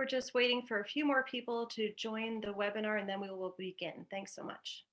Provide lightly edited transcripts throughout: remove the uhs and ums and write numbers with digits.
We're just waiting for a few more people to join the webinar and then we will begin. Thanks so much.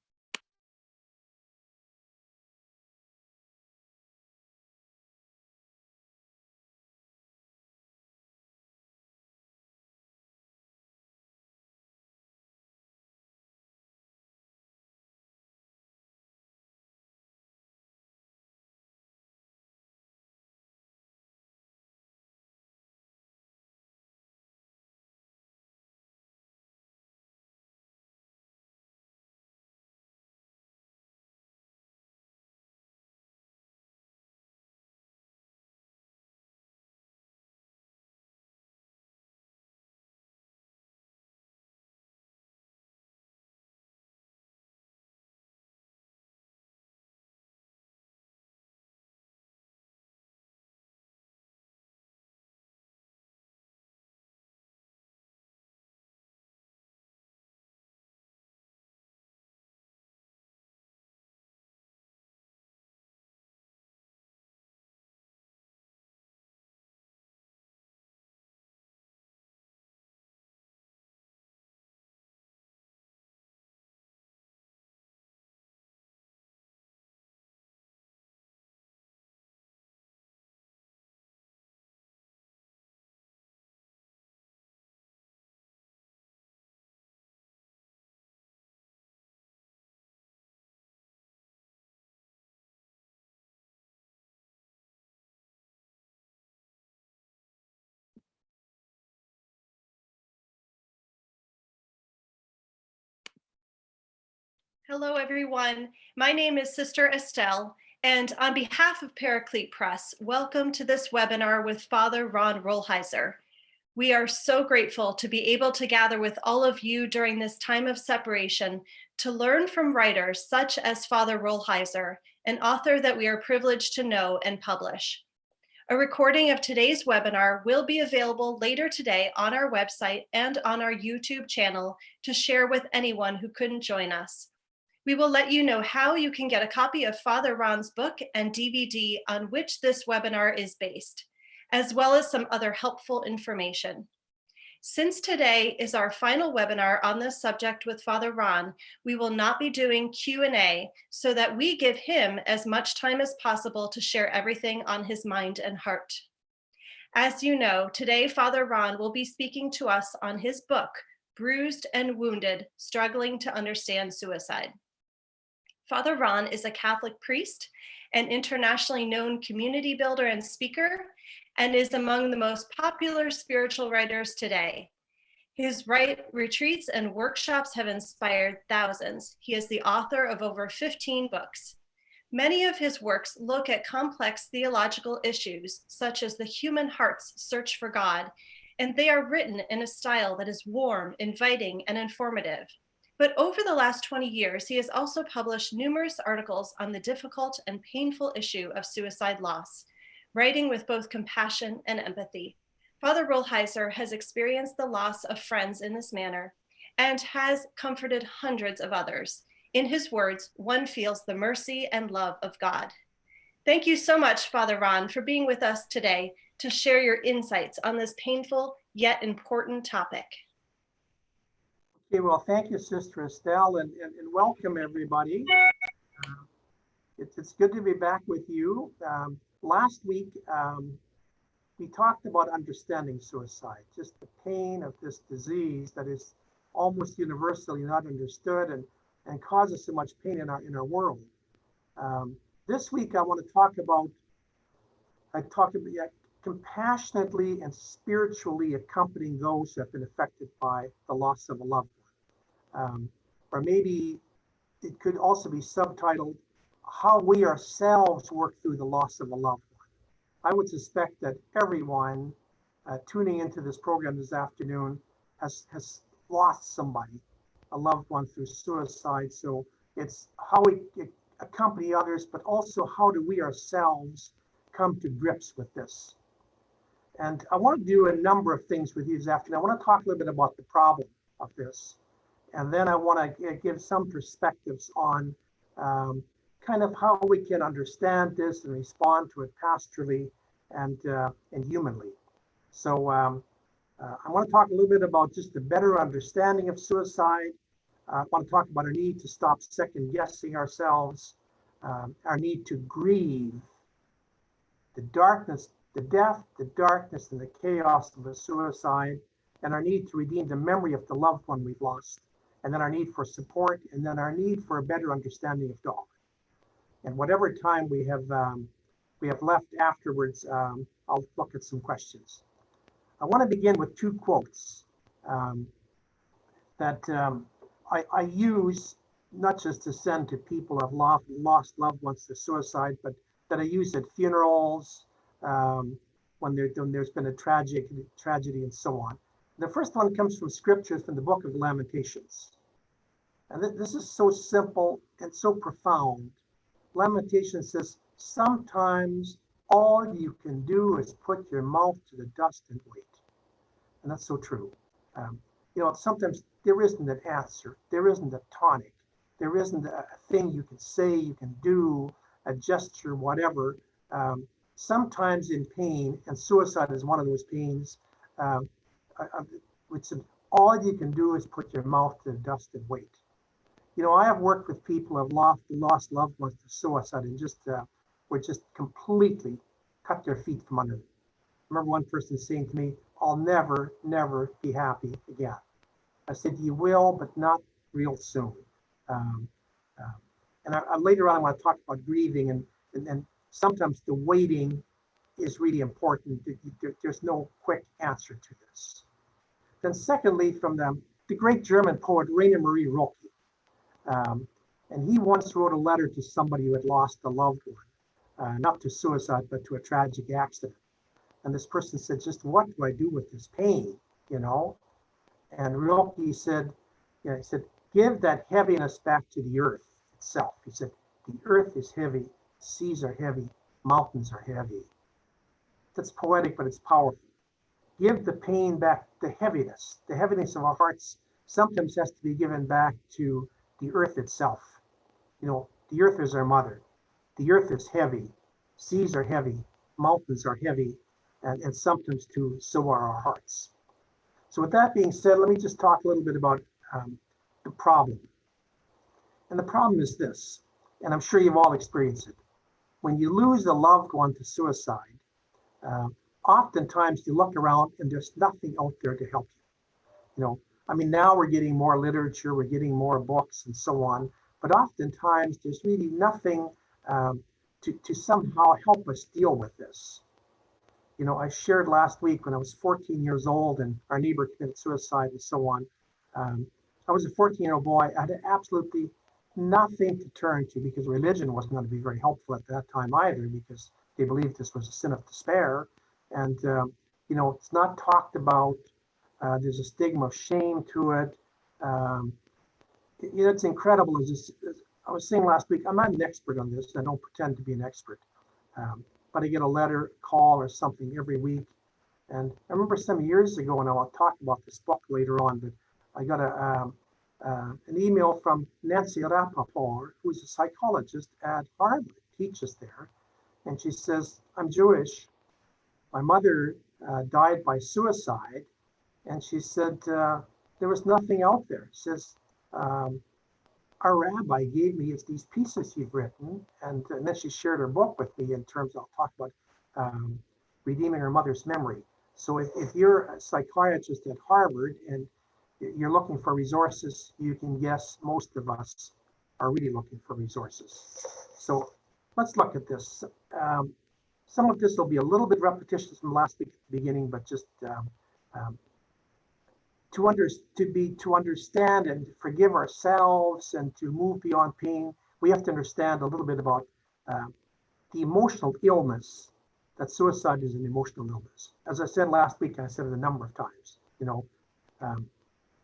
Hello, everyone. My name is Sister Estelle, and on behalf of Paraclete Press, welcome to this webinar with Father Ron Rolheiser. We are so grateful to be able to gather with all of you during this time of separation to learn from writers such as Father Rolheiser, an author that we are privileged to know and publish. A recording of today's webinar will be available later today on our website and on our YouTube channel to share with anyone who couldn't join us. We will let you know how you can get a copy of Father Ron's book and DVD on which this webinar is based, as well as some other helpful information. Since today is our final webinar on this subject with Father Ron, we will not be doing Q&A so that we give him as much time as possible to share everything on his mind and heart. As you know, today Father Ron will be speaking to us on his book, Bruised and Wounded, Struggling to Understand Suicide. Father Ron is a Catholic priest, an internationally known community builder and speaker, and is among the most popular spiritual writers today. His retreats and workshops have inspired thousands. He is the author of over 15 books. Many of his works look at complex theological issues, such as the human heart's search for God, and they are written in a style that is warm, inviting, and informative. But over the last 20 years, he has also published numerous articles on the difficult and painful issue of suicide loss, writing with both compassion and empathy. Father Rolheiser has experienced the loss of friends in this manner and has comforted hundreds of others. In his words, one feels the mercy and love of God. Thank you so much, Father Ron, for being with us today to share your insights on this painful yet important topic. Okay, well, thank you, Sister Estelle, and welcome everybody. It's good to be back with you. Last week, we talked about understanding suicide, just the pain of this disease that is almost universally not understood and causes so much pain in our world. This week, I want to talk about compassionately and spiritually accompanying those who have been affected by the loss of a loved one. Or maybe it could also be subtitled, How We Ourselves Work Through the Loss of a Loved One. I would suspect that everyone tuning into this program this afternoon has lost somebody, a loved one through suicide. So it's how we accompany others, but also how do we ourselves come to grips with this. And I want to do a number of things with you this afternoon. I want to talk a little bit about the problem of this. And then I want to give some perspectives on kind of how we can understand this and respond to it pastorally and humanly. So I want to talk a little bit about just a better understanding of suicide. I want to talk about our need to stop second guessing ourselves, our need to grieve the darkness, the death, the darkness, and the chaos of a suicide, and our need to redeem the memory of the loved one we've lost, and then our need for support, and then our need for a better understanding of God. And whatever time we have left afterwards, I'll look at some questions. I want to begin with two quotes that I use not just to send to people who have lost loved ones to suicide, but that I use at funerals, when there's been a tragedy and so on. The first one comes from scriptures from the book of Lamentations. And this is so simple and so profound. Lamentations says, sometimes all you can do is put your mouth to the dust and wait. And that's so true. Sometimes there isn't an answer. There isn't a tonic. There isn't a thing you can say, you can do, a gesture, whatever. Sometimes in pain, and suicide is one of those pains, which all you can do is put your mouth to the dust and wait. I have worked with people who have lost loved ones to suicide and were just completely cut their feet from under them. I remember one person saying to me, I'll never, never be happy again. I said, you will, but not real soon. And later on, I want to talk about grieving, and sometimes the waiting is really important. There's no quick answer to this. Then secondly, from the great German poet Rainer Maria Rilke. And he once wrote a letter to somebody who had lost a loved one, not to suicide, but to a tragic accident. And this person said, just what do I do with this pain, And Rilke said, he said, give that heaviness back to the earth itself. He said, the earth is heavy, seas are heavy, mountains are heavy. That's poetic, but it's powerful. Give the pain back, the heaviness of our hearts sometimes has to be given back to the earth itself. The earth is our mother. The earth is heavy. Seas are heavy. Mountains are heavy. And sometimes too, so are our hearts. So with that being said, let me just talk a little bit about the problem. And the problem is this, and I'm sure you've all experienced it. When you lose a loved one to suicide, oftentimes you look around and there's nothing out there to help you. Now we're getting more literature, we're getting more books and so on, but oftentimes there's really nothing to somehow help us deal with this. I shared last week when I was 14 years old and our neighbor committed suicide and so on. I was a 14-year-old boy. I had absolutely nothing to turn to because religion wasn't going to be very helpful at that time either, because they believed this was a sin of despair. And, it's not talked about. There's a stigma of shame to it. It's incredible. I was saying last week, I'm not an expert on this. I don't pretend to be an expert. But I get a letter, call, or something every week. And I remember some years ago, and I'll talk about this book later on, but I got an email from Nancy Rappaport, who's a psychologist at Harvard, teaches there. And she says, I'm Jewish. My mother died by suicide. And she said, there was nothing out there. She says, our rabbi gave me these pieces you've written. And then she shared her book with me in terms, I'll talk about redeeming her mother's memory. So if you're a psychiatrist at Harvard and you're looking for resources, you can guess most of us are really looking for resources. So let's look at this. Some of this will be a little bit repetitious from last week at the beginning, but just to understand and forgive ourselves and to move beyond pain, we have to understand a little bit about the emotional illness, that suicide is an emotional illness. As I said last week, and I said it a number of times,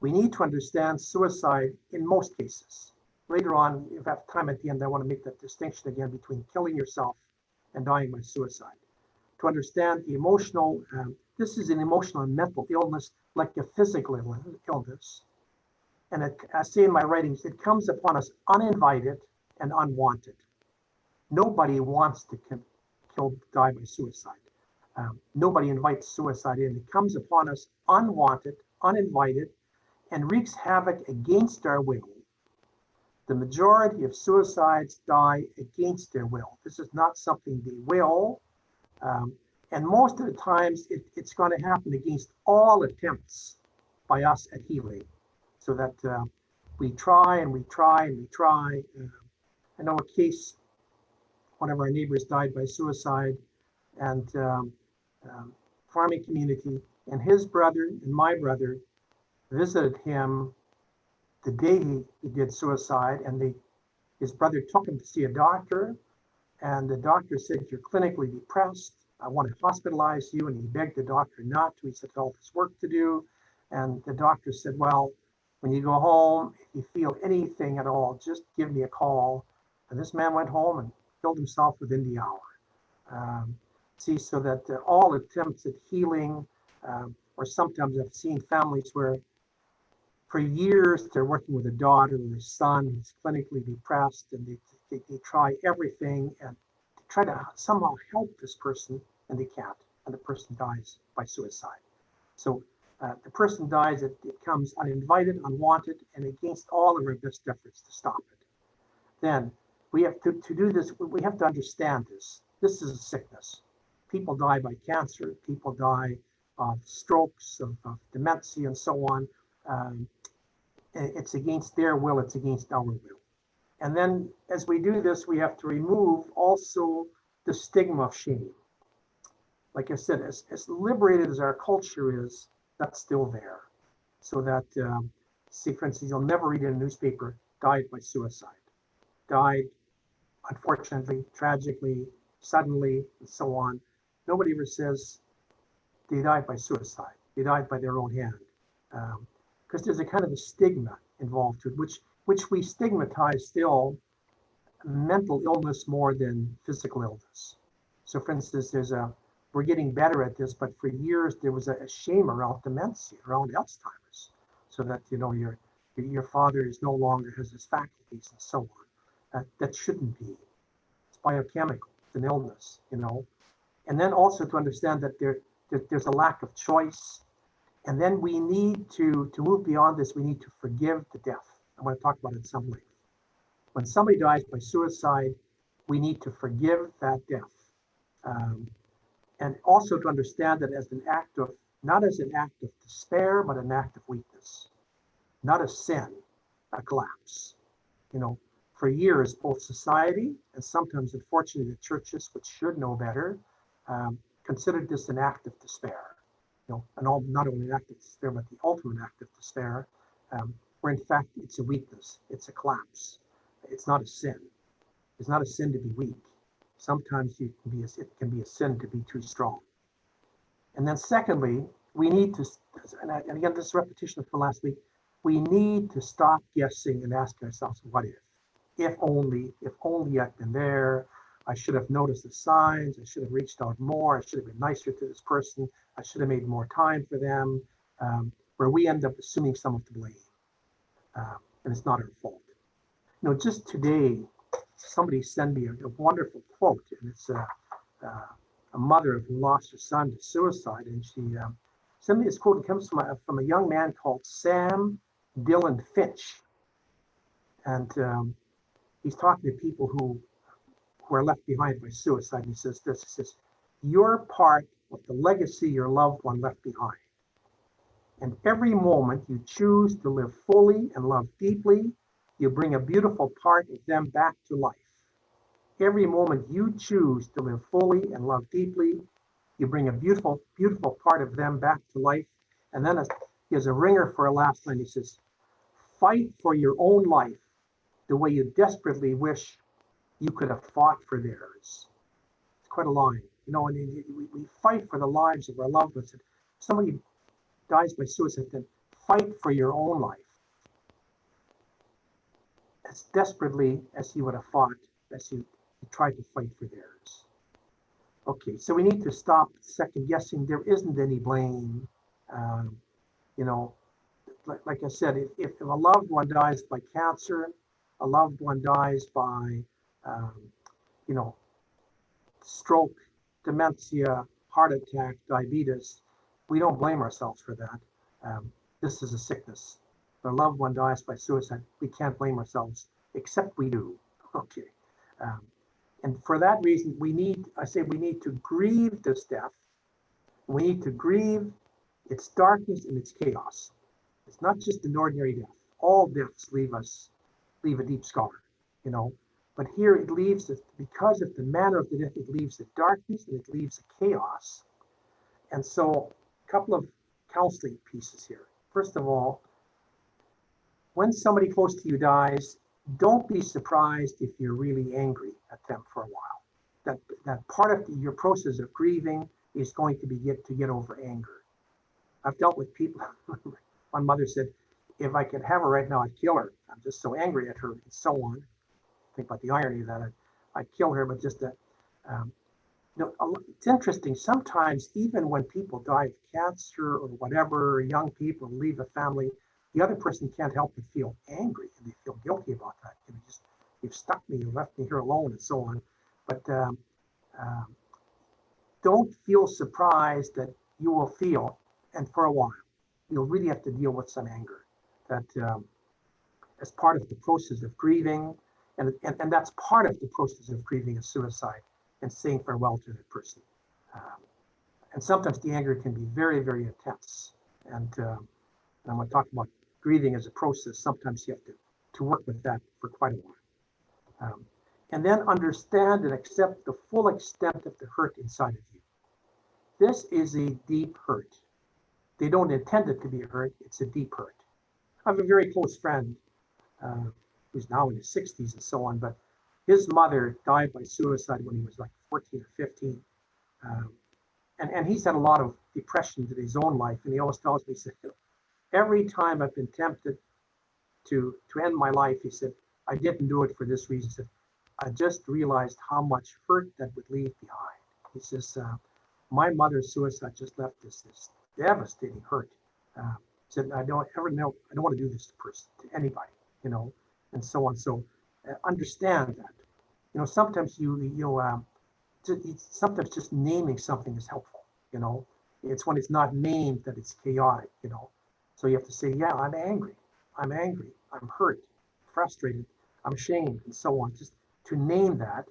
we need to understand suicide in most cases. Later on, if I have time at the end, I want to make that distinction again between killing yourself and dying by suicide. To understand the emotional, this is an emotional and mental illness like a physical illness. And I say in my writings, it comes upon us uninvited and unwanted. Nobody wants to die by suicide. Nobody invites suicide in. It comes upon us unwanted, uninvited, and wreaks havoc against our will. The majority of suicides die against their will. This is not something they will. And most of the times, it's going to happen against all attempts by us at healing. So that we try and we try and we try. I know a case, one of our neighbors died by suicide, and farming community, and his brother and my brother visited him the day he did suicide, and his brother took him to see a doctor, and the doctor said, "You're clinically depressed. I want to hospitalize you." And he begged the doctor not to. He said, "All this work to do." And the doctor said, "Well, when you go home, if you feel anything at all, just give me a call." And this man went home and killed himself within the hour. So that all attempts at healing, or sometimes I've seen families where for years they're working with a daughter or a son who's clinically depressed, and they try everything and try to somehow help this person, and they can't, and the person dies by suicide. So the person dies, it comes uninvited, unwanted, and against all of our best efforts to stop it. Then we have to do this, we have to understand this. This is a sickness. People die by cancer, people die of strokes, of dementia, and so on. It's against their will, it's against our will. And then as we do this, we have to remove also the stigma of shame. Like I said, as liberated as our culture is, that's still there. So that, see, for instance, you'll never read in a newspaper, died by suicide, died, unfortunately, tragically, suddenly, and so on. Nobody ever says they died by suicide, they died by their own hand. Because there's a kind of a stigma involved to it, which we stigmatize still mental illness more than physical illness. So for instance, we're getting better at this, but for years there was a shame around dementia, around Alzheimer's, so that, you know, your father is no longer has his faculties and so on. That shouldn't be. It's biochemical, it's an illness, you know. And then also to understand that there's a lack of choice. And then we need to move beyond this, we need to forgive the death. I want to talk about it in some way. When somebody dies by suicide, we need to forgive that death. And also to understand that as an act of, not as an act of despair, but an act of weakness, not a sin, a collapse. You know, for years, both society and sometimes, unfortunately, the churches, which should know better, considered this an act of despair. You know, and not only an act of despair, but the ultimate act of despair, where in fact it's a weakness, it's a collapse. It's not a sin. It's not a sin to be weak. Sometimes it can be a sin to be too strong. And then secondly, we need to, and again, this repetition from last week, we need to stop guessing and ask ourselves, what if? If only I'd been there, I should have noticed the signs, I should have reached out more, I should have been nicer to this person, I should have made more time for them, where we end up assuming some of the blame. And it's not our fault. You know, just today, somebody sent me a wonderful quote, and it's a mother who lost her son to suicide, and she sent me this quote. It comes from a young man called Sam Dillon Finch, and he's talking to people who are left behind by suicide. He says this, he says, "You're part of the legacy your loved one left behind. And every moment you choose to live fully and love deeply, you bring a beautiful part of them back to life. Every moment you choose to live fully and love deeply, you bring a beautiful, beautiful part of them back to life." And then he has a ringer for a last line. He says, "Fight for your own life the way you desperately wish you could have fought for theirs." It's quite a line. You know, and we fight for the lives of our loved ones. If somebody dies by suicide, then fight for your own life as desperately as you would have fought, as you tried to fight for theirs. Okay, so we need to stop second guessing. There isn't any blame. You know, like I said, if a loved one dies by cancer, a loved one dies by, you know, stroke, dementia, heart attack, diabetes, we don't blame ourselves for that. This is a sickness. If our loved one dies by suicide, we can't blame ourselves, except we do. Okay. And for that reason, we need to grieve this death. We need to grieve its darkness and its chaos. It's not just an ordinary death. All deaths leave a deep scar, you know. But here it leaves it, because of the manner of the death, it leaves the darkness and it leaves the chaos. And so a couple of counseling pieces here. First of all, when somebody close to you dies, don't be surprised if you're really angry at them for a while. That part of your process of grieving is going to be to get over anger. I've dealt with people. One mother said, if I could have her right now, I'd kill her. I'm just so angry at her, and so on. Think about the irony of that. I'd kill her, but just that. It's interesting. Sometimes, even when people die of cancer or whatever, young people leave a family, the other person can't help but feel angry, and they feel guilty about that. You've stuck me, you left me here alone, and so on. But don't feel surprised that you will feel, and for a while, you'll really have to deal with some anger. That as part of the process of grieving, and that's part of the process of grieving is suicide and saying farewell to that person. And sometimes the anger can be very, very intense. And I'm going to talk about grieving as a process. Sometimes you have to work with that for quite a while. And then understand and accept the full extent of the hurt inside of you. This is a deep hurt. They don't intend it to be a hurt. It's a deep hurt. I have a very close friend who's now in his 60s and so on, but his mother died by suicide when he was like 14 or 15. And he's had a lot of depression in his own life. And he always tells me, he said, every time I've been tempted to end my life, he said, I didn't do it for this reason. He said, I just realized how much hurt that would leave behind. He says, my mother's suicide just left this devastating hurt. He said, I don't want to do this to anybody, you know, and so on. So understand that, you know, sometimes sometimes just naming something is helpful, you know. It's when it's not named that it's chaotic, you know. So you have to say, yeah, I'm angry, I'm hurt, frustrated, I'm ashamed, and so on. Just to name that,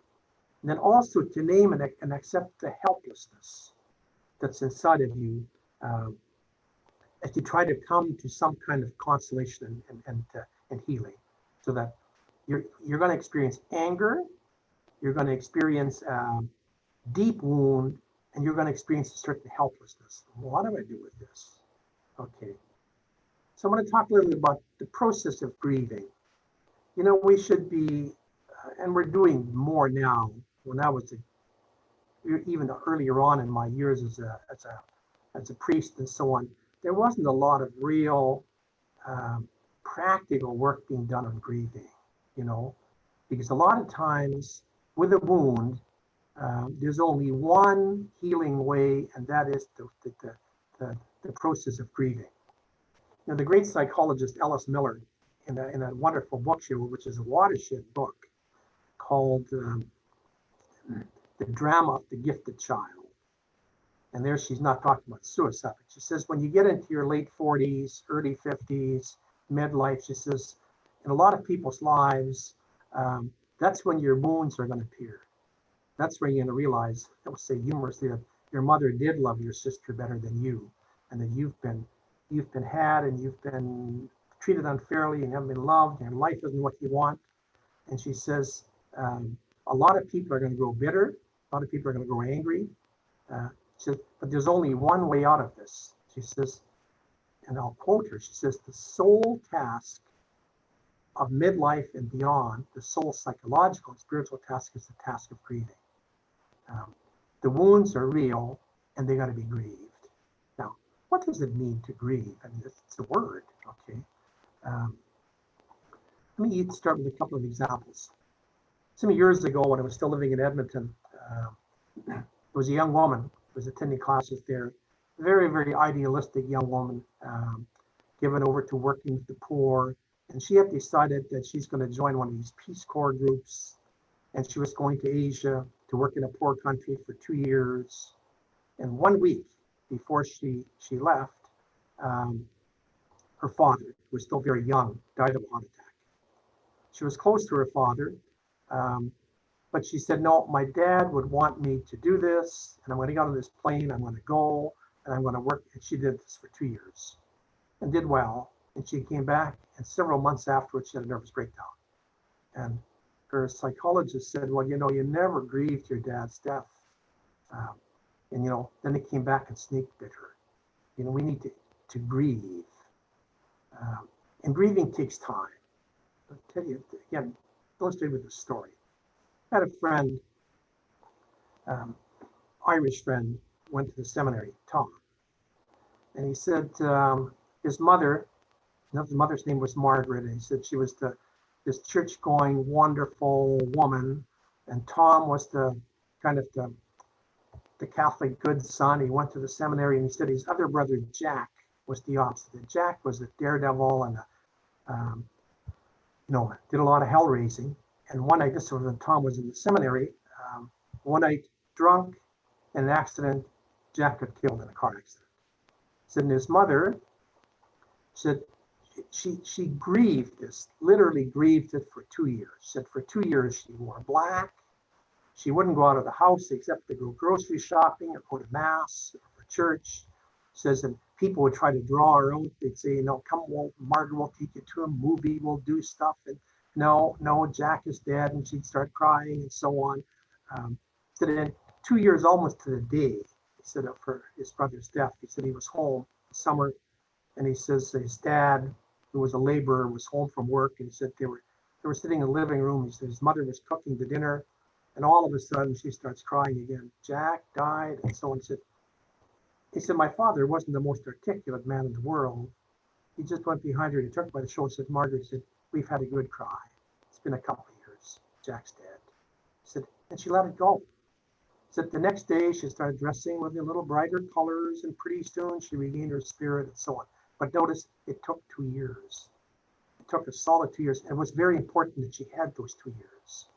and then also to name and accept the helplessness that's inside of you as you try to come to some kind of consolation and healing, so that you're going to experience anger, you're going to experience deep wound, and you're going to experience a certain helplessness. What do I do with this? Okay. So I'm going to talk a little bit about the process of grieving. You know, we should be, and we're doing more now. When I was even earlier on in my years as a priest and so on, there wasn't a lot of real practical work being done on grieving, you know, because a lot of times with a wound, there's only one healing way, and that is the process of grieving. You know, the great psychologist Alice Miller, in a wonderful book she wrote, which is a watershed book called The Drama of the Gifted Child. And there she's not talking about suicide. She says, when you get into your late 40s, early 50s, midlife, she says, in a lot of people's lives, that's when your wounds are going to appear. That's where you're going to realize, I would say humorously, that your mother did love your sister better than you, and that you've been had, and you've been treated unfairly, and haven't been loved, and life isn't what you want. And she says, a lot of people are going to grow bitter. A lot of people are going to grow angry. She says, but there's only one way out of this. She says, and I'll quote her, she says, the sole task of midlife and beyond, the sole psychological and spiritual task is the task of grieving. The wounds are real, and they got to be grieved. Now, what does it mean to grieve? I mean, it's a word, okay? Let me start with a couple of examples. Some years ago, when I was still living in Edmonton, there was a young woman who was attending classes there, very, very idealistic young woman, given over to working with the poor. And she had decided that she's going to join one of these Peace Corps groups, and she was going to Asia to work in a poor country for 2 years. And 1 week before she left, her father, who was still very young, died of a heart attack. She was close to her father, but she said, no, my dad would want me to do this, and I'm going to get on this plane, I'm going to go, and I'm going to work. And she did this for 2 years and did well. And she came back, and several months afterwards, she had a nervous breakdown. And her psychologist said, well, you never grieved your dad's death. And, then it came back and snake bit her. We need to grieve. And grieving takes time. I'll tell you, again, illustrate with this story. I had a friend, Irish friend, went to the seminary, Tom. And he said his mother, his mother's name was Margaret, and he said she was this church-going, wonderful woman. And Tom was the Catholic good son. He went to the seminary, and he said his other brother, Jack, was the opposite. Jack was a daredevil and did a lot of hell raising. And one night, this was when Tom was in the seminary, one night drunk in an accident, Jack got killed in a car accident. Said, and his mother said she grieved this, literally grieved it for 2 years. Said for 2 years she wore black. She wouldn't go out of the house except to go grocery shopping or go to mass or for church. Says, and people would try to draw her out. They'd say, come on, Margaret will take you to a movie, we'll do stuff. And no, Jack is dead. And she'd start crying and so on. Said in 2 years, almost to the day, he said for his brother's death, he said he was home summer, and he says his dad, who was a laborer, was home from work, and he said they were sitting in the living room. He said his mother was cooking the dinner, and all of a sudden she starts crying again. Jack died, and so on. He said, my father wasn't the most articulate man in the world. He just went behind her, he took her by the shoulder, said, Margaret, said, we've had a good cry. It's been a couple of years. Jack's dead. He said, and she let it go. He said the next day she started dressing with a little brighter colors, and pretty soon she regained her spirit and so on. But notice it took 2 years. It took a solid 2 years. And it was very important that she had those 2 years.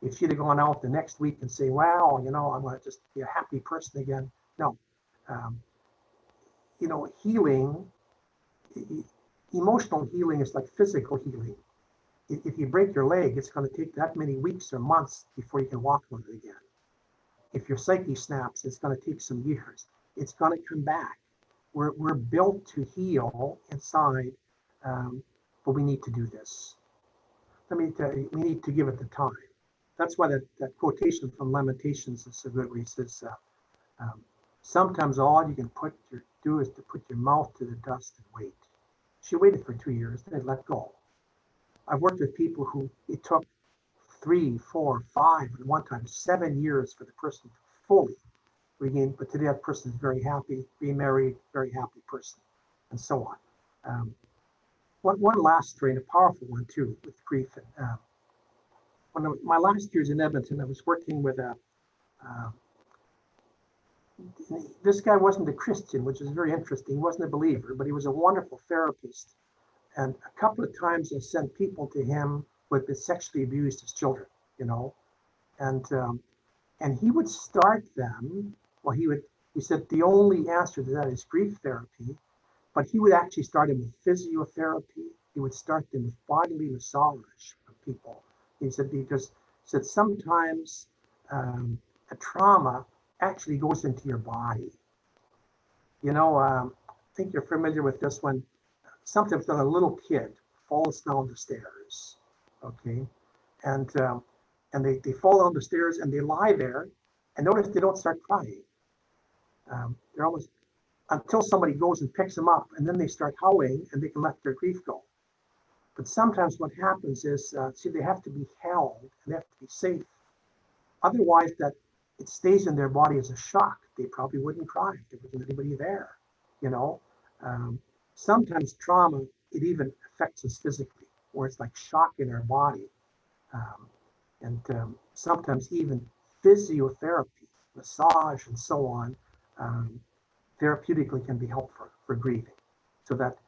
If she'd have gone out the next week and say, well, I'm going to just be a happy person again. No. Healing, emotional healing is like physical healing. If you break your leg, it's going to take that many weeks or months before you can walk on it again. If your psyche snaps, it's going to take some years. It's going to come back. We're built to heal inside, but we need to do this. Let me tell you, we need to give it the time. That's why that quotation from Lamentations is so good, where he says, sometimes all you can do is to put your mouth to the dust and wait. She waited for 2 years, then let go. I've worked with people who it took 3, 4, 5, and one time 7 years for the person to fully regain. But today that person is very happy, remarried, very happy person, and so on. One last story, and a powerful one too, with grief. One of my last years in Edmonton, I was working with this guy wasn't a Christian, which is very interesting. He wasn't a believer, but he was a wonderful therapist. And a couple of times I sent people to him who had been sexually abused as children, and he would start them. Well, he said the only answer to that is grief therapy, but he would actually start them with physiotherapy. He would start them with bodily massage for people. He said sometimes a trauma actually goes into your body. I think you're familiar with this one. Sometimes when a little kid falls down the stairs, okay, and they fall down the stairs and they lie there, and notice they don't start crying. They're almost until somebody goes and picks them up, and then they start howling and they can let their grief go. But sometimes what happens is, they have to be held and they have to be safe. Otherwise, that it stays in their body as a shock. They probably wouldn't cry if there wasn't anybody there. Sometimes trauma, it even affects us physically, where it's like shock in our body. Sometimes even physiotherapy, massage, and so on, therapeutically can be helpful for grieving. So that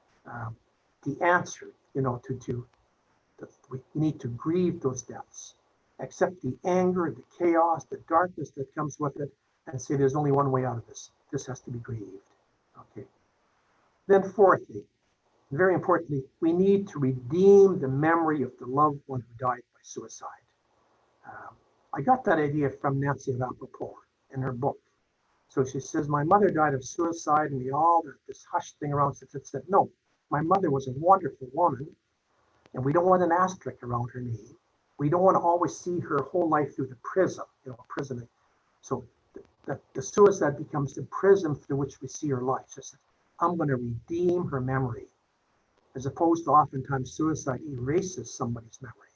the answer, we need to grieve those deaths, accept the anger, the chaos, the darkness that comes with it, and say there's only one way out of this. This has to be grieved. Okay. Then fourthly, very importantly, we need to redeem the memory of the loved one who died by suicide. I got that idea from Nancy Rappaport in her book. So she says, my mother died of suicide, and we all, this hush thing around said, no, my mother was a wonderful woman, and we don't want an asterisk around her name. We don't want to always see her whole life through the prism, prism. So the suicide becomes the prism through which we see her life. She said, I'm going to redeem her memory, as opposed to oftentimes suicide erases somebody's memory.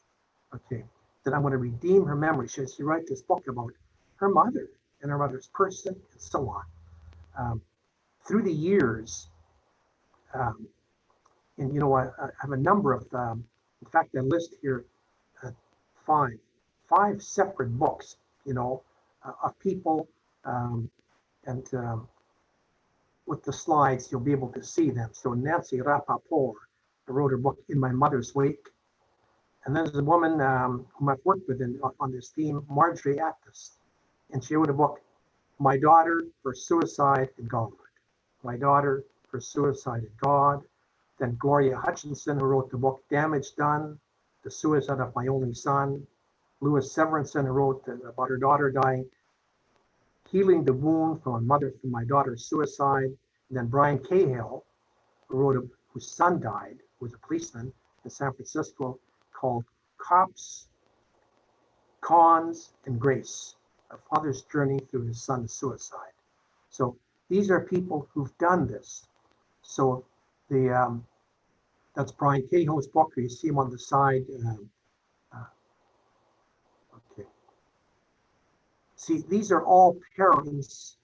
Okay, that I'm going to redeem her memory. She wrote this book about her mother and her mother's person and so on. Through the years, and I have a number of, in fact, I list here five separate books, of people, and with the slides, you'll be able to see them. So Nancy Rappaport wrote her book, In My Mother's Wake. And then there's a woman whom I've worked with on this theme, Marjorie Actis. And she wrote a book, My Daughter, Her Suicide and God. My Daughter, Her Suicide and God. Then Gloria Hutchinson, who wrote the book, Damage Done, The Suicide of My Only Son. Louis Severinson, who wrote about her daughter dying, Healing the Wound from my daughter's suicide. And then Brian Cahill, whose son died, who was a policeman in San Francisco, called Cops, Cons, and Grace, a father's journey through his son's suicide. So these are people who've done this. So that's Brian Cahill's book. You see him on the side. Okay. See, these are all parents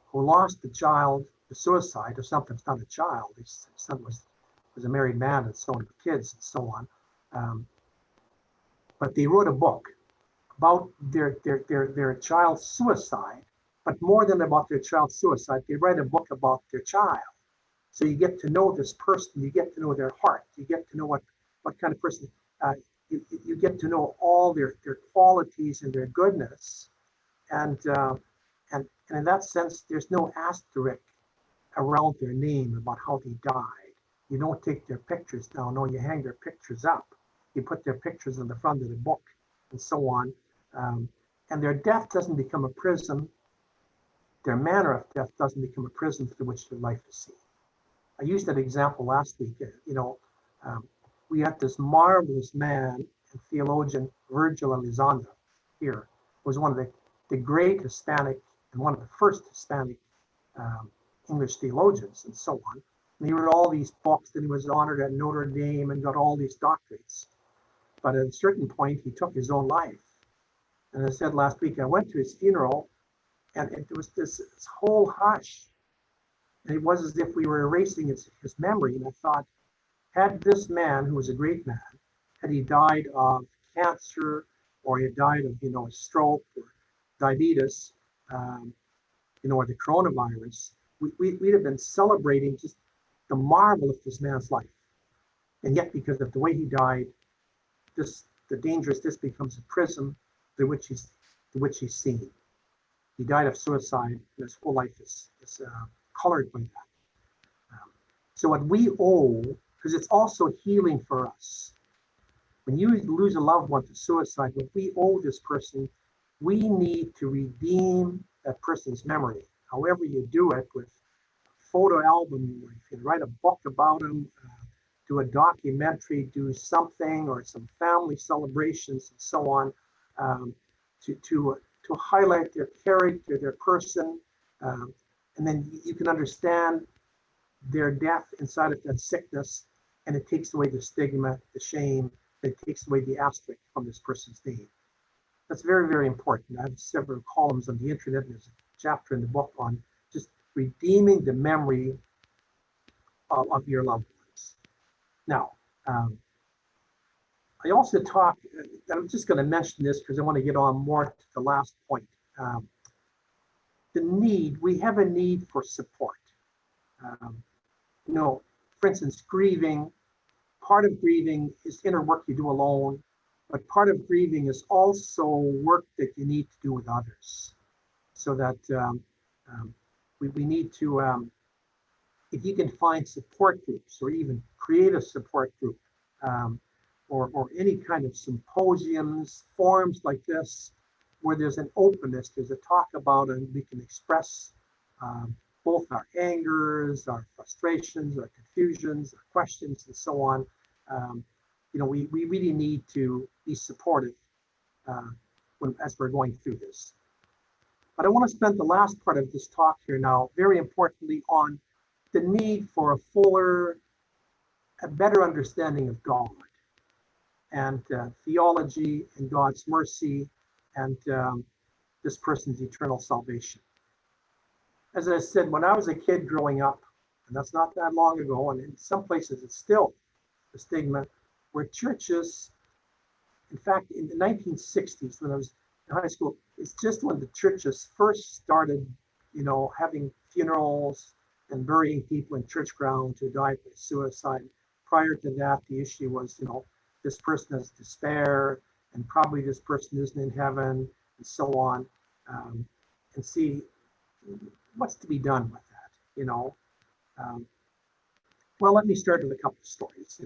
who lost a child to suicide, or sometimes not a child. His son was a married man and so on, with kids and so on. But they wrote a book about their child's suicide, but more than about their child's suicide, they write a book about their child. So you get to know this person, you get to know their heart, you get to know what kind of person, you get to know all their qualities and their goodness. And in that sense, there's no asterisk around their name about how they died. You don't take their pictures down, no, you hang their pictures up. You put their pictures in the front of the book and so on. And their death doesn't become a prism. Their manner of death doesn't become a prism through which their life is seen. I used that example last week. We had this marvelous man and theologian, Virgil Elizondo, here, was one of the great Hispanic and one of the first Hispanic English theologians and so on. And he wrote all these books, and he was honored at Notre Dame and got all these doctorates. But at a certain point, he took his own life. And I said last week, I went to his funeral, and it was this whole hush. And it was as if we were erasing his memory. And I thought, had this man, who was a great man, had he died of cancer, or he had died of, a stroke or diabetes, or the coronavirus, we'd have been celebrating just the marvel of this man's life. And yet, because of the way he died, the dangerous, this becomes a prism through which he's seen. He died of suicide, and his whole life is colored by that. So what we owe, because it's also healing for us. When you lose a loved one to suicide, what we owe this person, we need to redeem that person's memory. However you do it, with a photo album, or if you write a book about them, do a documentary, do something, or some family celebrations and so on, to highlight their character, their person, and then you can understand their death inside of that sickness, and it takes away the stigma, the shame, it takes away the asterisk from this person's name. That's very, very important. I have several columns on the internet. There's a chapter in the book on just redeeming the memory of your loved ones. Now, I also talk, I'm just going to mention this because I want to get on more to the last point. We have a need for support. For instance, grieving, part of grieving is inner work you do alone, but part of grieving is also work that you need to do with others. so that we need to, if you can find support groups or even create a support group, or any kind of symposiums, forums like this, where there's an openness, there's a talk about it, and we can express both our angers, our frustrations, our confusions, our questions, and so on. We really need to be supportive as we're going through this. But I want to spend the last part of this talk here now, very importantly, on the need for a better understanding of God and theology and God's mercy and this person's eternal salvation. As I said, when I was a kid growing up, and that's not that long ago, and in some places it's still the stigma, where churches, in fact, in the 1960s, when I was in high school, it's just when the churches first started, having funerals and burying people in church grounds who died by suicide. Prior to that, the issue was, this person has despair, and probably this person isn't in heaven, and so on. And see what's to be done with that, Well, let me start with a couple of stories,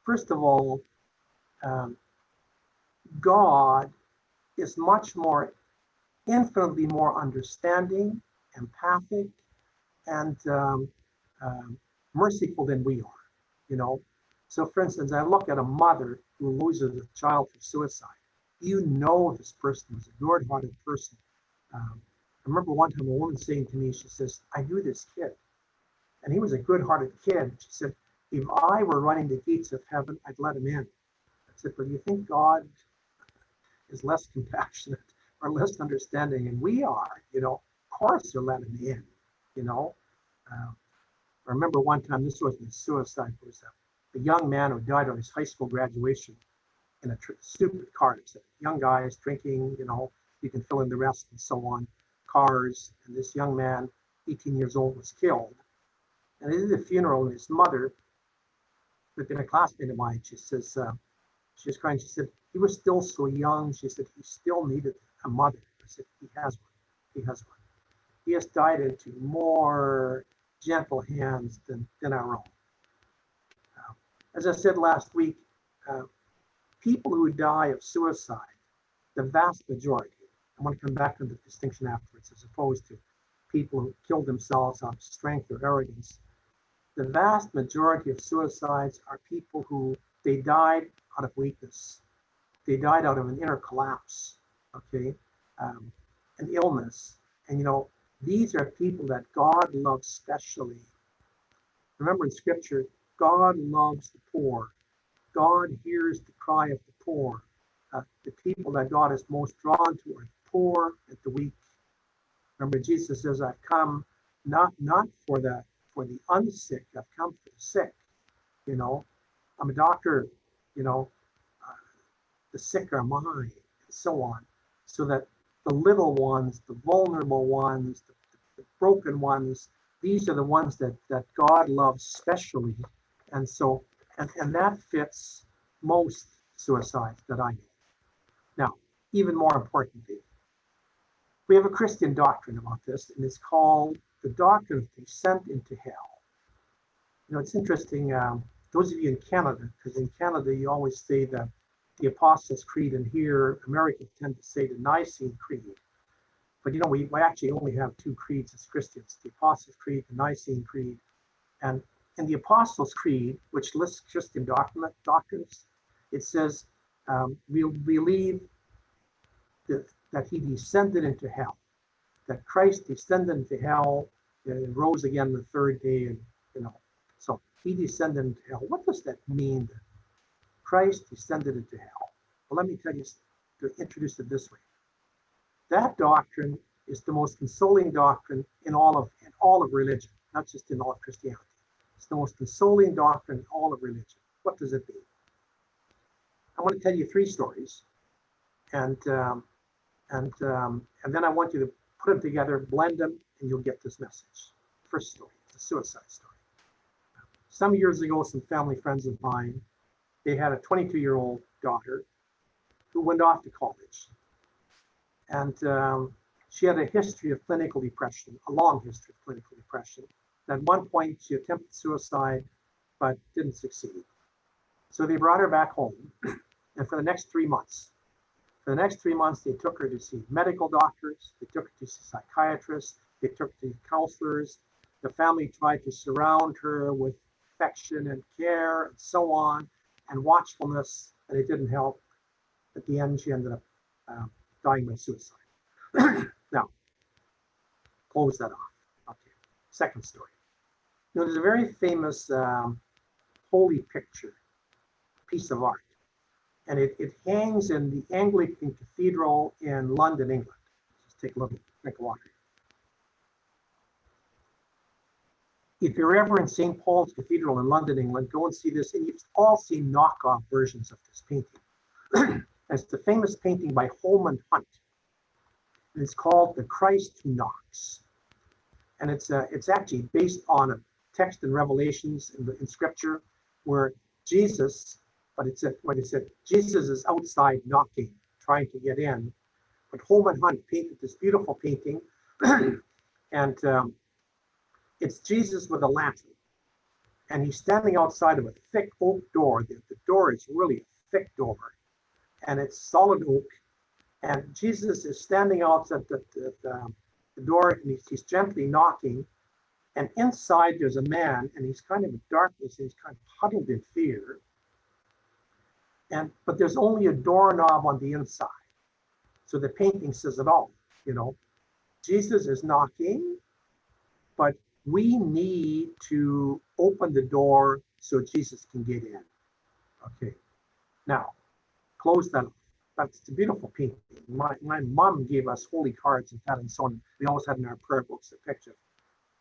First of all, God is much more, infinitely more understanding, empathic, and merciful than we are, So for instance, I look at a mother who loses a child to suicide. This person was a good-hearted person. I remember one time a woman saying to me, she says, I knew this kid, and he was a good-hearted kid. She said, if I were running the gates of heaven, I'd let him in. I said, but do you think God is less compassionate or less understanding? And we are, of course you'll let him in, I remember one time, this wasn't a suicide, it was a young man who died on his high school graduation in a stupid car. It's young guys drinking, you can fill in the rest and so on, cars. And this young man, 18 years old, was killed. And at the funeral, his mother, who'd been a classmate of mine, she says, she was crying. She said, he was still so young. She said, he still needed a mother. I said, he has one. He has one. He has died into more gentle hands than our own. As I said last week, people who die of suicide, the vast majority, I want to come back to the distinction afterwards, as opposed to people who kill themselves out of strength or arrogance. The vast majority of suicides are people who, they died out of weakness. They died out of an inner collapse, okay, an illness. And these are people that God loves specially. Remember in Scripture, God loves the poor. God hears the cry of the poor. The people that God is most drawn to are the poor and the weak. Remember, Jesus says, I've come not for the unsick, I've come for the sick. I'm a doctor, the sick are mine, and so on. So that the little ones, the vulnerable ones, the broken ones, these are the ones that God loves specially. And so, and that fits most suicides that I know. Now, even more importantly, we have a Christian doctrine about this, and it's called the doctrine of descent into hell. It's interesting, those of you in Canada, because in Canada you always say the Apostles' Creed, and here Americans tend to say the Nicene Creed. But we actually only have two creeds as Christians, the Apostles' Creed, the Nicene Creed. And in the Apostles' Creed, which lists Christian doctrines, it says, we believe that he descended into hell, that Christ descended into hell and rose again the third day, and so he descended into hell. What does that mean, that Christ descended into hell? Well, let me tell you, to introduce it this way. That doctrine is the most consoling doctrine in all of religion, not just in all of Christianity. It's the most consoling doctrine in all of religion. What does it mean? I want to tell you three stories, and then I want you to put them together, blend them, and you'll get this message. First story, the suicide story. Some years ago, some family friends of mine, they had a 22-year-old daughter who went off to college. And She had a history of clinical depression, a long history of clinical depression. At one point, she attempted suicide, but didn't succeed. So they brought her back home, and for the next 3 months, they took her to see medical doctors, they took her to see psychiatrists, they took her to counselors. The family tried to surround her with affection and care and so on, and watchfulness, and it didn't help. At the end, she ended up dying by suicide. Now, close that off. Okay, second story. There's a very famous holy picture, piece of art, and it hangs in the Anglican Cathedral in London, England. Just take a look, drink of water. If you're ever in St. Paul's Cathedral in London, England, go and see this, and you've all seen knockoff versions of this painting. It's the famous painting by Holman Hunt. And it's called The Christ Who Knocks. And it's actually based on a text in Revelations in Scripture where Jesus, but it said Jesus is outside knocking, trying to get in. But Holman Hunt painted this beautiful painting, and it's Jesus with a lantern, and he's standing outside of a thick oak door. The door is really a thick door, and it's solid oak. And Jesus is standing outside the door, and he's gently knocking. And inside there's a man, and he's kind of in darkness, and he's kind of huddled in fear. But there's only a doorknob on the inside. So the painting says it all, Jesus is knocking, but we need to open the door so Jesus can get in. Okay, now, close that off. That's a beautiful painting. My mom gave us holy cards and that and so on. We always had in our prayer books a picture.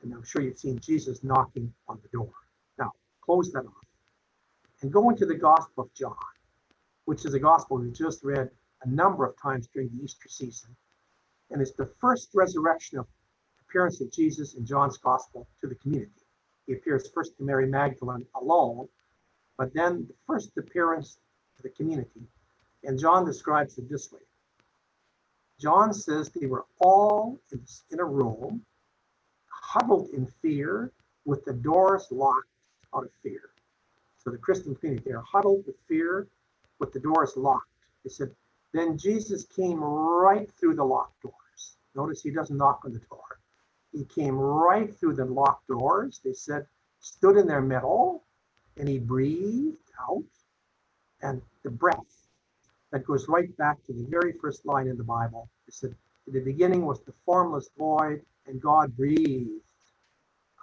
And I'm sure you've seen Jesus knocking on the door. Now, close that off. And go into the Gospel of John, which is a gospel we just read a number of times during the Easter season. And it's the first resurrection of appearance of Jesus in John's Gospel to the community. He appears first to Mary Magdalene alone, but then the first appearance to the community. And John describes it this way. John says they were all in a room, huddled in fear, with the doors locked out of fear. So the Christian community, they are huddled with fear, with the doors locked. They said, then Jesus came right through the locked doors. Notice he doesn't knock on the door. He came right through the locked doors. They said, stood in their middle, and he breathed out, and the breath that goes right back to the very first line in the Bible. It said, in the beginning was the formless void, and God breathed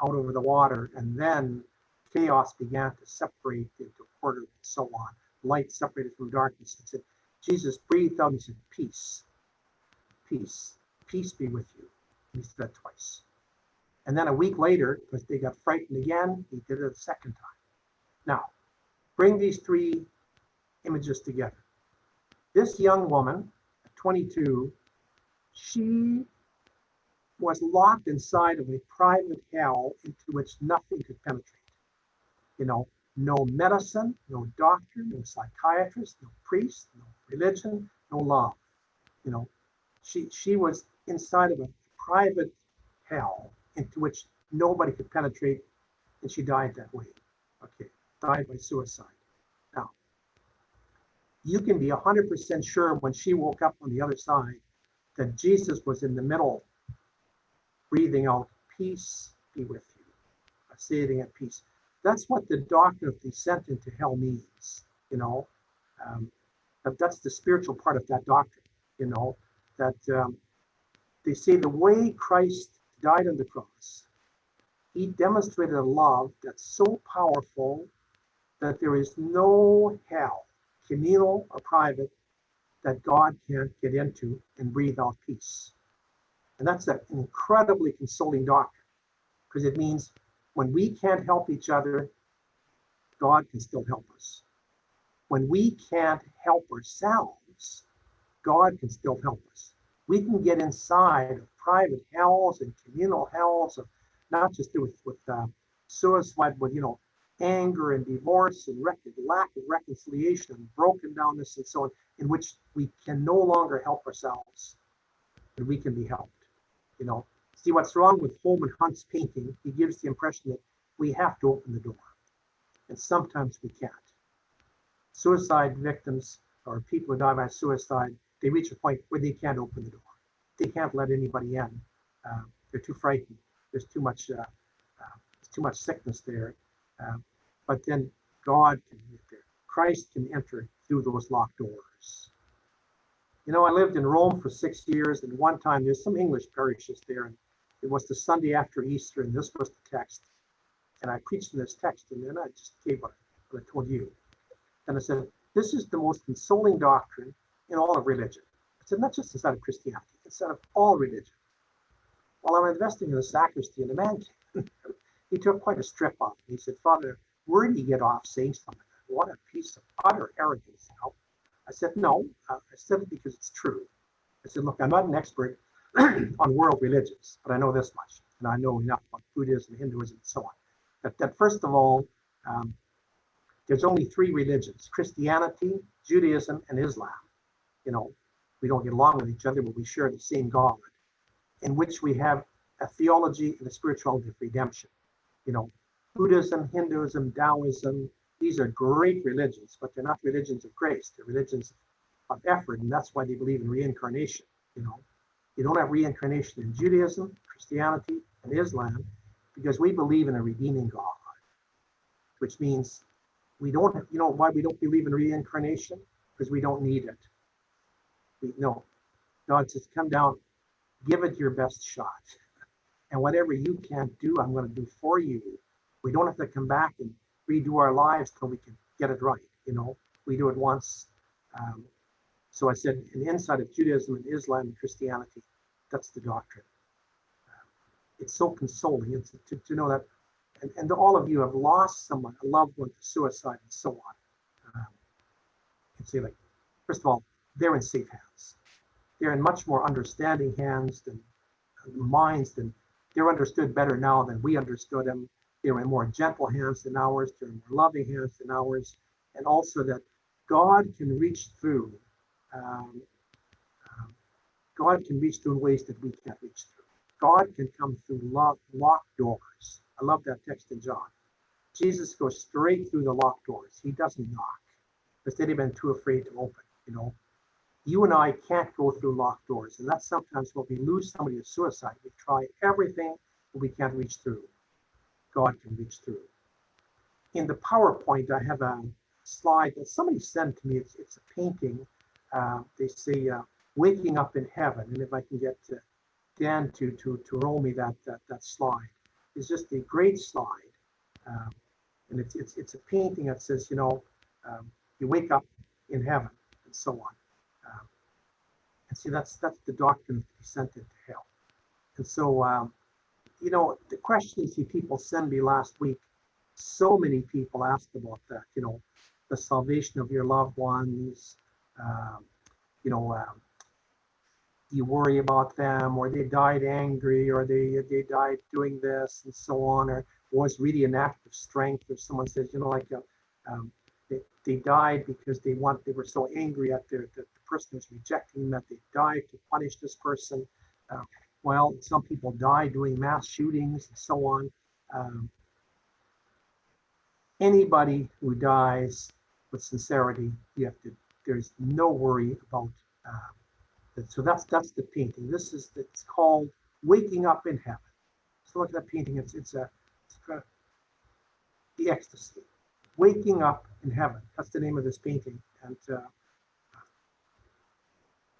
out over the water, and then chaos began to separate into order and so on. Light separated from darkness. It said, Jesus breathed out and he said, peace, peace, peace be with you. And he said that twice. And then a week later, because they got frightened again, he did it a second time. Now, bring these three images together. This young woman, at 22, she was locked inside of a private hell into which nothing could penetrate. No medicine, no doctor, no psychiatrist, no priest, no religion, no love. She was inside of a private hell into which nobody could penetrate, and she died that way. Okay, died by suicide. Now, you can be 100% sure when she woke up on the other side that Jesus was in the middle, breathing out, peace be with you. I say it again, peace. That's what the doctrine of descent into hell means, that's the spiritual part of that doctrine, that they say the way Christ died on the cross, he demonstrated a love that's so powerful that there is no hell, communal or private, that God can't get into and breathe out peace. And that's an incredibly consoling doctrine, because it means when we can't help each other, God can still help us. When we can't help ourselves, God can still help us. We can get inside of private hells and communal hells, of not just with suicide, but anger and divorce and lack of reconciliation and broken downness and so on, in which we can no longer help ourselves, and we can be helped. you know. See, what's wrong with Holman Hunt's painting, he gives the impression that we have to open the door, and sometimes we can't. Suicide victims or people who die by suicide, they reach a point where they can't open the door. They can't let anybody in. They're too frightened. There's too much sickness there. But then God can get there. Christ can enter through those locked doors. You know, I lived in Rome for 6 years, and one time there's some English parishes there, and it was the Sunday after Easter, and this was the text. And I preached in this text, and then I just gave what I told you. And I said, this is the most consoling doctrine in all of religion. I said, not just inside of Christianity, inside of all religion. While I'm investing in the sacristy, and the man came, he took quite a strip off. He said, Father, where did you get off saying something like that? What a piece of utter arrogance, you know? I said, no, I said it because it's true. I said, look, I'm not an expert on world religions, but I know this much, and I know enough about Buddhism, Hinduism, and so on. That first of all, there's only 3 religions: Christianity, Judaism, and Islam. You know, we don't get along with each other, but we share the same God, in which we have a theology and a spirituality of redemption. You know, Buddhism, Hinduism, Taoism, these are great religions, but they're not religions of grace. They're religions of effort, and that's why they believe in reincarnation. You know, you don't have reincarnation in Judaism, Christianity, and Islam, because we believe in a redeeming God, which means we don't, you know why we don't believe in reincarnation? Because we don't need it. No, God says, come down, give it your best shot. And whatever you can't do, I'm going to do for you. We don't have to come back and redo our lives till we can get it right. You know, we do it once. So I said, in the inside of Judaism and Islam and Christianity, that's the doctrine. It's so consoling. It's to know that, and all of you have lost someone, a loved one to suicide and so on. And say, like, first of all, they're in safe hands. They're in much more understanding hands than minds than they're understood better now than we understood them. They're in more gentle hands than ours. They're in more loving hands than ours. And also that God can reach through. God can reach through in ways that we can't reach through. God can come through locked doors. I love that text in John. Jesus goes straight through the locked doors. He doesn't knock because they'd have been too afraid to open. You know, you and I can't go through locked doors, and that's sometimes when we lose somebody to suicide. We try everything, but we can't reach through. God can reach through. In the PowerPoint, I have a slide that somebody sent to me. It's a painting. They say "Waking Up in Heaven," and if I can get Dan to roll me that slide, it's just a great slide, and it's a painting that says, you know, you wake up in heaven and so on. And see, that's the doctrine of descent into hell. And so, you know, the questions you people send me last week, so many people asked about that, you know, the salvation of your loved ones, you know, you worry about them, or they died angry, or they died doing this and so on, or was really an act of strength. Or someone says, you know, like they died because they were so angry at the person who's rejecting them that they died to punish this person. Well, some people die doing mass shootings and so on. Anybody who dies with sincerity, there's no worry about. So that's the painting. It's called "Waking Up in Heaven." So look at that painting. It's the ecstasy, waking up in heaven. That's the name of this painting, and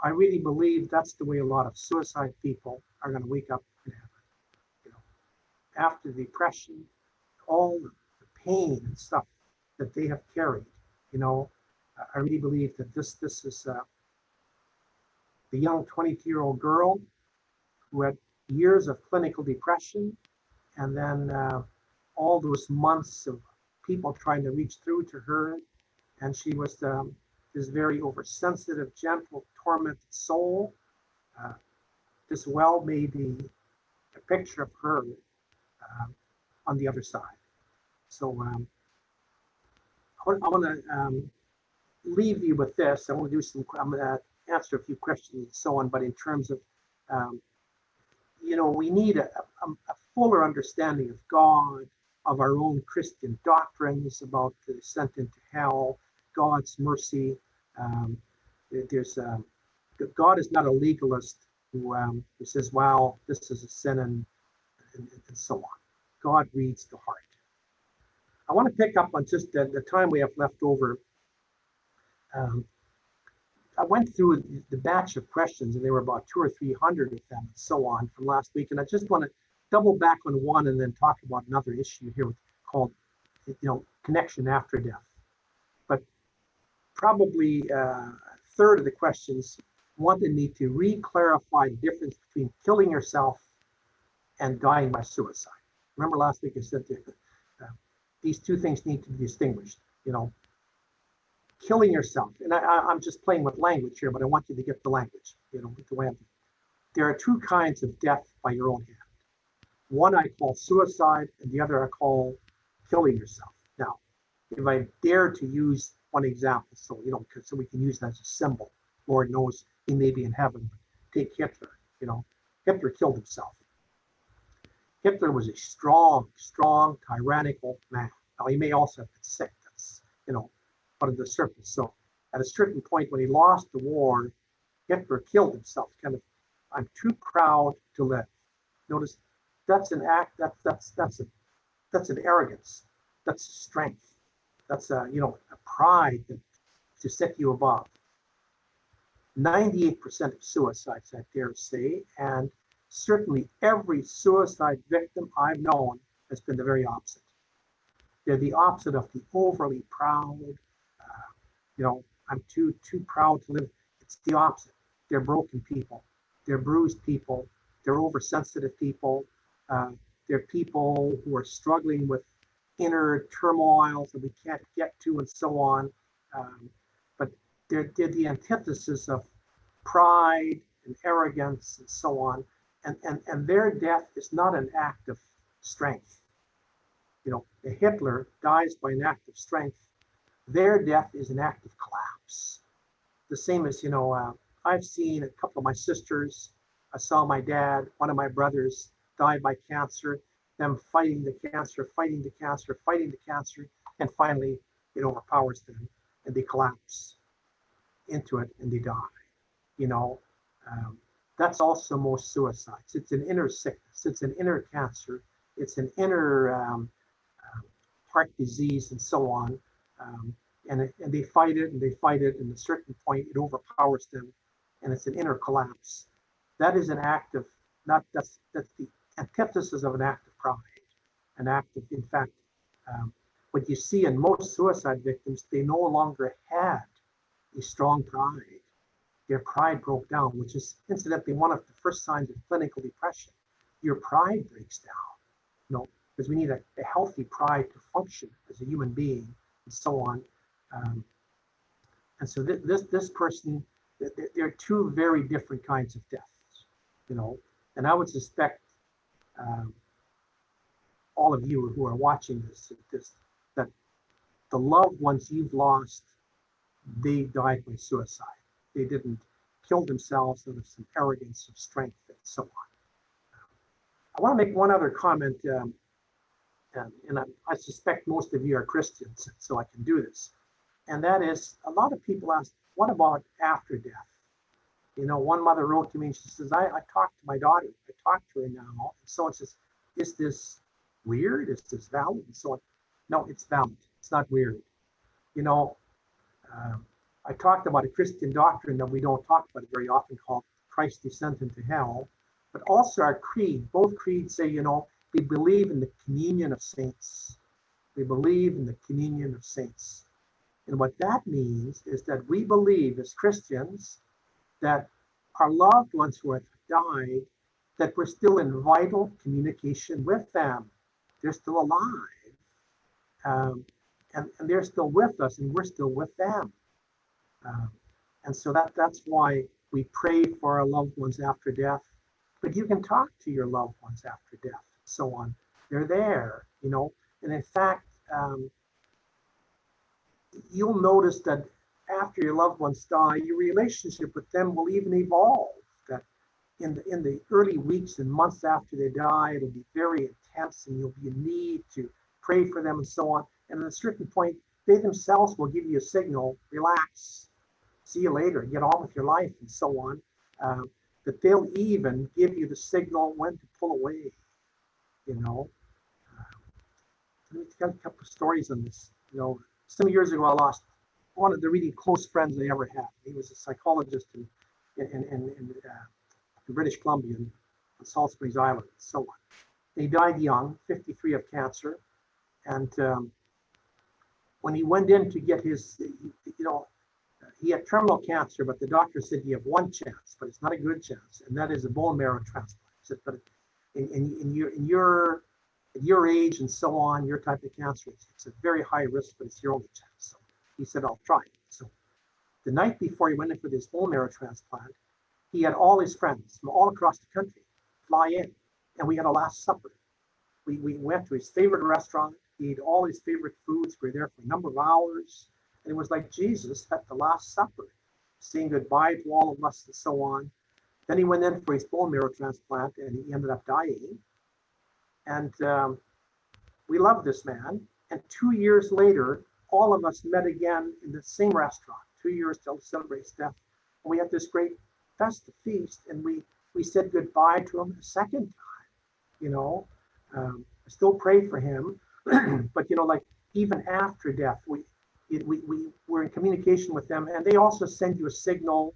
I really believe that's the way a lot of suicide people are going to wake up in heaven. You know, after the depression, all the pain and stuff that they have carried. You know, I really believe that this is the young 22-year-old girl who had years of clinical depression, and then all those months of people trying to reach through to her, and she was this very oversensitive, gentle, tormented soul. This well may be a picture of her on the other side. So I want to leave you with this. I'm going to answer a few questions and so on, but in terms of we need a fuller understanding of God, of our own Christian doctrines about the descent into hell, God's mercy. There's God is not a legalist who says, "Well, this is a sin," and so on. God reads the heart. I want to pick up on just the time we have left over. Um, I went through the batch of questions, and there were about 200 or 300 of them, and so on, from last week. And I just want to double back on one, and then talk about another issue here called, connection after death. But probably a third of the questions wanted me to re-clarify the difference between killing yourself and dying by suicide. Remember last week I said that these two things need to be distinguished. Killing yourself, and I'm just playing with language here, but I want you to get the language. The way there are two kinds of death by your own hand. One I call suicide, and the other I call killing yourself. Now, if I dare to use one example, so we can use that as a symbol. Lord knows he may be in heaven. Take Hitler. Hitler killed himself. Hitler was a strong, tyrannical man. Now he may also have been sick. That's out of the surface. So at a certain point, when he lost the war, Hitler killed himself. Kind of, I'm too proud to live. Notice that's an act. That's an arrogance. That's strength. That's a pride to set you above. 98% of suicides, I dare say, and certainly every suicide victim I've known has been the very opposite. They're the opposite of the overly proud. I'm too proud to live. It's the opposite. They're broken people. They're bruised people. They're oversensitive people. They're people who are struggling with inner turmoils that we can't get to, and so on. But they're the antithesis of pride and arrogance and so on. And their death is not an act of strength. A Hitler dies by an act of strength. Their death is an act of collapse. The same as, I've seen a couple of my sisters. I saw my dad, one of my brothers die by cancer, them fighting the cancer, and finally it overpowers them and they collapse into it and they die. That's also most suicides. It's an inner sickness. It's an inner cancer. It's an inner heart disease and so on. And they fight it and at a certain point it overpowers them, and it's an inner collapse. That is an act of that's the antithesis of an act of pride, an act of, in fact, what you see in most suicide victims, they no longer had a strong pride. Their pride broke down, which is incidentally one of the first signs of clinical depression. Your pride breaks down, because we need a healthy pride to function as a human being, and so on. And so this person, there are two very different kinds of deaths, and I would suspect all of you who are watching this, that the loved ones you've lost, they died by suicide. They didn't kill themselves out of some arrogance of strength and so on. I want to make one other comment, and I suspect most of you are Christians, so I can do this. And that is, a lot of people ask, what about after death? One mother wrote to me and she says, I talked to my daughter. I talked to her now. And someone says, is this weird? Is this valid? And so on. No, it's valid. It's not weird. I talked about a Christian doctrine that we don't talk about very often called Christ's descent into hell, but also our creed. Both creeds say, we believe in the communion of saints. We believe in the communion of saints. And what that means is that we believe as Christians that our loved ones who have died, that we're still in vital communication with them. They're still alive. And they're still with us, and we're still with them. And so that's why we pray for our loved ones after death. But you can talk to your loved ones after death, and so on. They're there, And in fact, you'll notice that after your loved ones die, your relationship with them will even evolve. That in the early weeks and months after they die, it'll be very intense, and you'll be in need to pray for them and so on. And at a certain point, they themselves will give you a signal, relax, see you later, get on with your life and so on. That they'll even give you the signal when to pull away, you know. Let me tell a couple of stories on this. You know, some years ago, I lost one of the really close friends I ever had. He was a psychologist in British Columbia, on Salt Springs Island, and so on. And he died young, 53, of cancer. And when he went in to get his, you know, he had terminal cancer, but the doctor said you have one chance, but it's not a good chance, and that is a bone marrow transplant. He said, but in your age and so on, your type of cancer, it's a very high risk, but it's your only chance. So he said, I'll try it. So the night before he went in for this bone marrow transplant, he had all his friends from all across the country fly in, and we had a Last Supper. We went to his favorite restaurant. He ate all his favorite foods. We were there for a number of hours. And it was like Jesus at the Last Supper, saying goodbye to all of us and so on. Then he went in for his bone marrow transplant, and he ended up dying. And we loved this man. And 2 years later, all of us met again in the same restaurant, 2 years to celebrate his death. And we had this great festive feast, and we said goodbye to him a second time, you know. I still pray for him, but, you know, like even after death, we were in communication with them, and they also send you a signal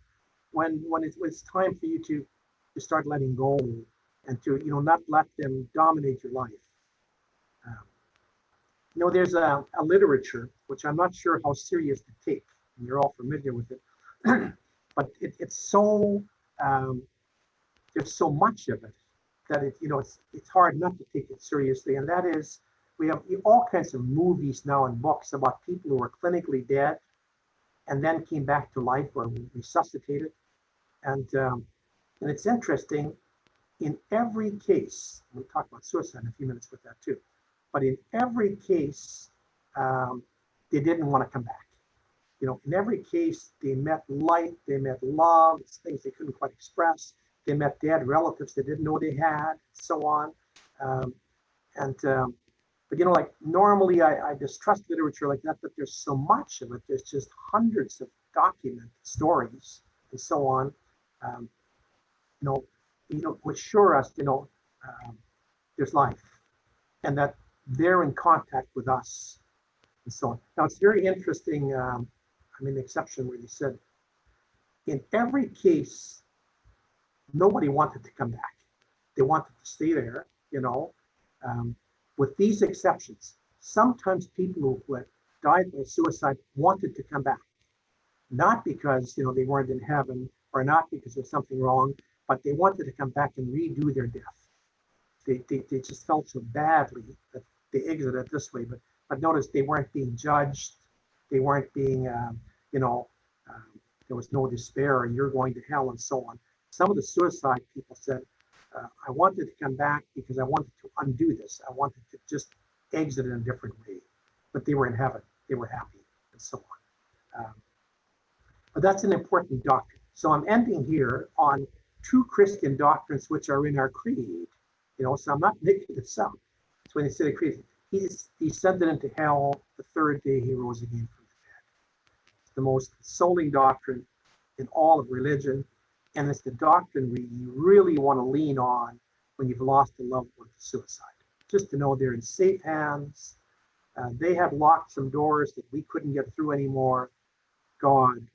when it's time for you to start letting go and to, you know, not let them dominate your life. You know, there's a literature, which I'm not sure how serious to take, and you're all familiar with it, but it's so, there's so much of it that it, you know, it's hard not to take it seriously. And that is, we have all kinds of movies now and books about people who were clinically dead and then came back to life or resuscitated. And it's interesting, in every case, we'll talk about suicide in a few minutes with that too, but in every case, they didn't want to come back. You know, in every case, they met light, they met love, it's things they couldn't quite express. They met dead relatives they didn't know they had, so on. But, you know, like normally I distrust literature like that, but there's so much of it. There's just hundreds of documented stories and so on. You know, which assure us, you know, there's life and that they're in contact with us and so on. Now, it's very interesting. I mean, the exception where you said, in every case, nobody wanted to come back. They wanted to stay there, you know, with these exceptions. Sometimes people who had died by suicide wanted to come back, not because, you know, they weren't in heaven or not because there's something wrong, but they wanted to come back and redo their death. They just felt so badly that they exited this way. But notice they weren't being judged. They weren't being, you know, there was no despair or you're going to hell and so on. Some of the suicide people said, I wanted to come back because I wanted to undo this. I wanted to just exit in a different way. But they were in heaven. They were happy and so on. But that's an important doctrine. So I'm ending here on true Christian doctrines which are in our creed. You know, so I'm not making this up. It's when they say the creed. He descended into hell. The third day he rose again from the dead. It's the most consoling doctrine in all of religion. And it's the doctrine you really want to lean on when you've lost a loved one to suicide. Just to know they're in safe hands. They have locked some doors that we couldn't get through anymore. God,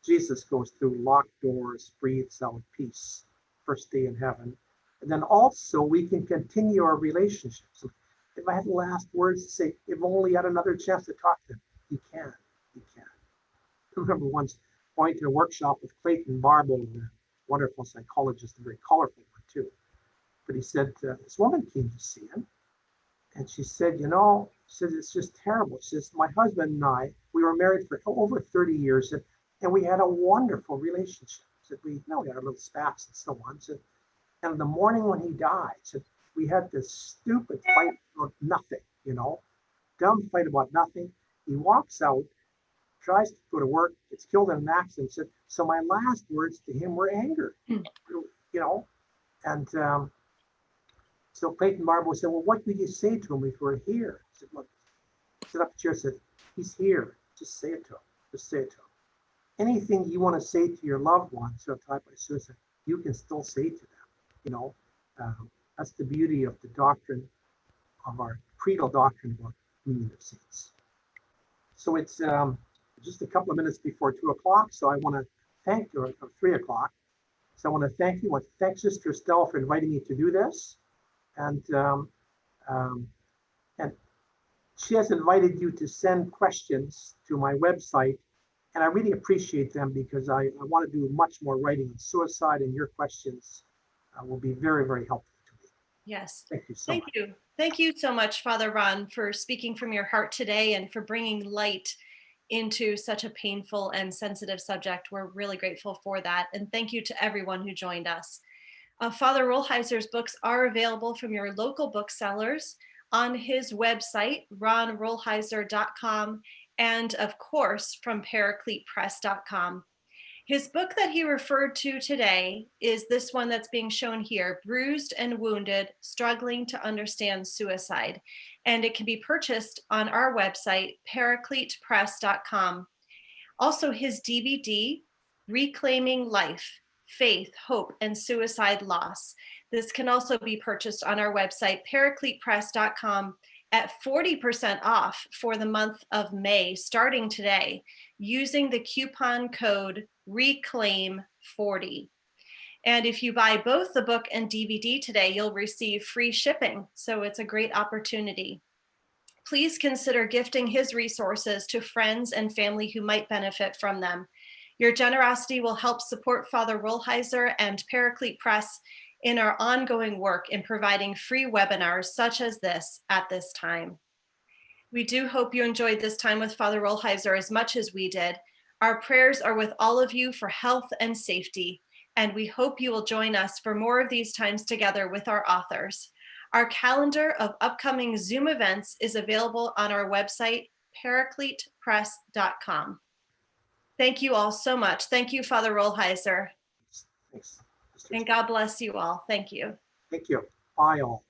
Jesus goes through locked doors, breathes out peace, first day in heaven. And then also we can continue our relationships. If I had the last words to say, if only had another chance to talk to them, you can. I remember once going to a workshop with Clayton Barbo, the wonderful psychologist, a very colorful one too. But he said, this woman came to see him. And she said, you know, she said, it's just terrible. She says, my husband and I, we were married for over 30 years and we had a wonderful relationship. She said, we had our little spats and so on. She said, and the morning when he died, she said, we had this stupid fight about nothing, you know, dumb fight about nothing. He walks out, tries to go to work, gets killed in an accident. Said, so my last words to him were anger, you know, And so Clayton Marble said, well, what would you say to him if we're here? I said, look, sit up the chair, said, he's here. Just say it to him. Just say it to him. Anything you want to say to your loved ones who are attacked by suicide, you can still say to them. You know, that's the beauty of the doctrine, of our creedal doctrine about communion of saints. So it's just a couple of minutes before 2 o'clock. So I want to thank you, or 3 o'clock. So I want to thank you. I want to thank Sister Estelle for inviting me to do this. And she has invited you to send questions to my website. And I really appreciate them because I want to do much more writing on suicide, and your questions will be very, very helpful to me. Yes. Thank you so Thank much. you. Thank you so much, Father Ron, for speaking from your heart today and for bringing light into such a painful and sensitive subject. We're really grateful for that. And thank you to everyone who joined us. Father Rolheiser's books are available from your local booksellers on his website, ronrolheiser.com, and of course from paracletepress.com. His book that he referred to today is this one that's being shown here, Bruised and Wounded, Struggling to Understand Suicide. And it can be purchased on our website, paracletepress.com. Also his DVD, Reclaiming Life, Faith, Hope, and Suicide Loss. This can also be purchased on our website, paracletepress.com, at 40% off for the month of May, starting today, using the coupon code RECLAIM40. And if you buy both the book and DVD today, you'll receive free shipping. So it's a great opportunity. Please consider gifting his resources to friends and family who might benefit from them. Your generosity will help support Father Rolheiser and Paraclete Press in our ongoing work in providing free webinars such as this at this time. We do hope you enjoyed this time with Father Rolheiser as much as we did. Our prayers are with all of you for health and safety, and we hope you will join us for more of these times together with our authors. Our calendar of upcoming Zoom events is available on our website, paracletepress.com. Thank you all so much. Thank you, Father Rolheiser. Thanks. And God bless you all. Thank you. Thank you. Bye all.